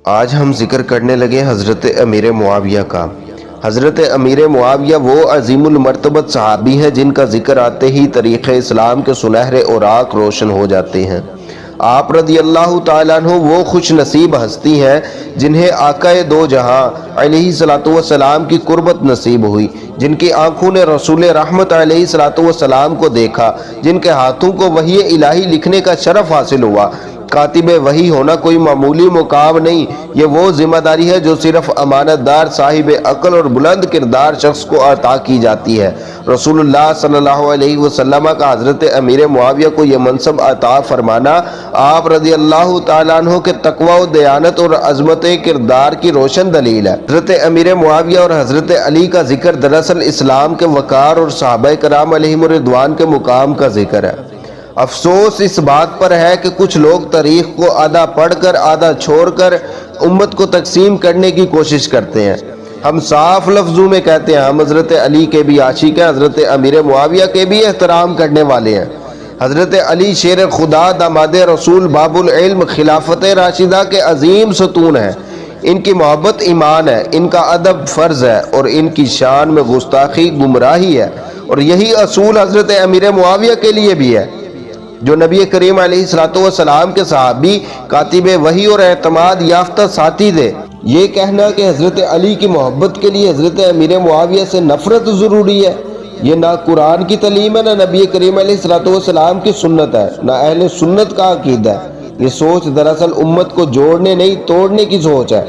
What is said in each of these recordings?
آج ہم ذکر کرنے لگے حضرت امیر معاویہ کا۔ حضرت امیر معاویہ وہ عظیم المرتبت صحابی ہیں جن کا ذکر آتے ہی تاریخ اسلام کے سنہرے اوراق روشن ہو جاتے ہیں۔ آپ رضی اللہ تعالیٰ عنہ وہ خوش نصیب ہستی ہیں جنہیں آقا دو جہاں علیہ الصلوۃ والسلام کی قربت نصیب ہوئی، جن کی آنکھوں نے رسول رحمت علیہ الصلوۃ والسلام کو دیکھا، جن کے ہاتھوں کو وحی الہی لکھنے کا شرف حاصل ہوا۔ کاتب وحی ہونا کوئی معمولی مقام نہیں، یہ وہ ذمہ داری ہے جو صرف امانت دار، صاحب عقل اور بلند کردار شخص کو عطا کی جاتی ہے۔ رسول اللہ صلی اللہ علیہ وسلم کا حضرت امیر معاویہ کو یہ منصب عطا فرمانا آپ رضی اللہ تعالیٰ عنہ کے تقوی و دیانت اور عظمت کردار کی روشن دلیل ہے۔ حضرت امیر معاویہ اور حضرت علی کا ذکر دراصل اسلام کے وقار اور صحابہ کرام علیہم الرضوان کے مقام کا ذکر ہے۔ افسوس اس بات پر ہے کہ کچھ لوگ تاریخ کو آدھا پڑھ کر آدھا چھوڑ کر امت کو تقسیم کرنے کی کوشش کرتے ہیں۔ ہم صاف لفظوں میں کہتے ہیں ہم حضرت علی کے بھی عاشق ہیں، حضرت امیر معاویہ کے بھی احترام کرنے والے ہیں۔ حضرت علی شیر خدا، داماد رسول، باب العلم، خلافت راشدہ کے عظیم ستون ہیں۔ ان کی محبت ایمان ہے، ان کا ادب فرض ہے اور ان کی شان میں گستاخی گمراہی ہے، اور یہی اصول حضرت امیر معاویہ کے لیے بھی ہے، جو نبی کریم علیہ الصلوۃ والسلام کے صحابی، کاتب وحی اور اعتماد یافتہ ساتھی تھے۔ یہ کہنا کہ حضرت علی کی محبت کے لیے حضرت امیر معاویہ سے نفرت ضروری ہے، یہ نہ قرآن کی تعلیم ہے، نہ نبی کریم علیہ الصلوۃ والسلام کی سنت ہے، نہ اہل سنت کا عقیدہ ہے۔ یہ سوچ دراصل امت کو جوڑنے نہیں توڑنے کی سوچ ہے۔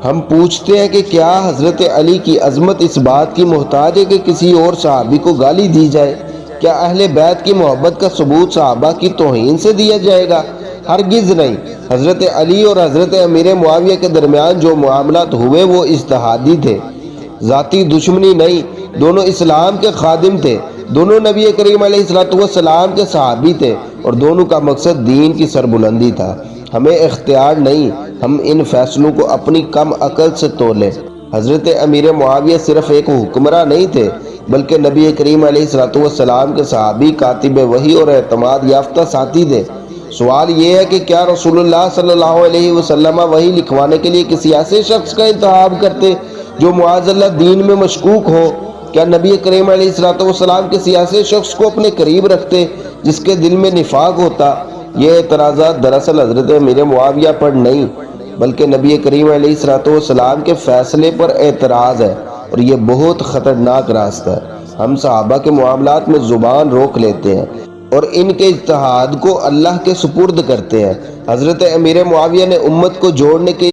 ہم پوچھتے ہیں کہ کیا حضرت علی کی عظمت اس بات کی محتاج ہے کہ کسی اور صحابی کو گالی دی جائے؟ کیا اہل بیت کی محبت کا ثبوت صحابہ کی توہین سے دیا جائے گا؟ ہرگز نہیں۔ حضرت علی اور حضرت امیر معاویہ کے درمیان جو معاملات ہوئے وہ اجتہادی تھے، ذاتی دشمنی نہیں۔ دونوں اسلام کے خادم تھے، دونوں نبی کریم علیہ الصلوۃ والسلام کے صحابی تھے، اور دونوں کا مقصد دین کی سربلندی تھا۔ ہمیں اختیار نہیں ہم ان فیصلوں کو اپنی کم عقل سے تولیں۔ حضرت امیر معاویہ صرف ایک حکمراں نہیں تھے بلکہ نبی کریم علیہ الصلوۃ والسلام کے صحابی، کاتب وحی اور اعتماد یافتہ ساتھی تھے۔ سوال یہ ہے کہ کیا رسول اللہ صلی اللہ علیہ وسلم وحی لکھوانے کے لیے کسی ایسے شخص کا انتخاب کرتے جو معاذ اللہ دین میں مشکوک ہو؟ کیا نبی کریم علیہ الصلوۃ والسلام کسی ایسے شخص کو اپنے قریب رکھتے جس کے دل میں نفاق ہوتا؟ یہ اعتراضات دراصل حضرت امیر معاویہ پر نہیں بلکہ نبی کریم علیہ الصلوۃ والسلام کے فیصلے پر اعتراض ہے، اور یہ بہت خطرناک راستہ ہے۔ ہم صحابہ کے معاملات میں زبان روک لیتے ہیں اور ان کے اجتہاد کو اللہ کے سپرد کرتے ہیں۔ حضرت امیر معاویہ نے امت کو جوڑنے کے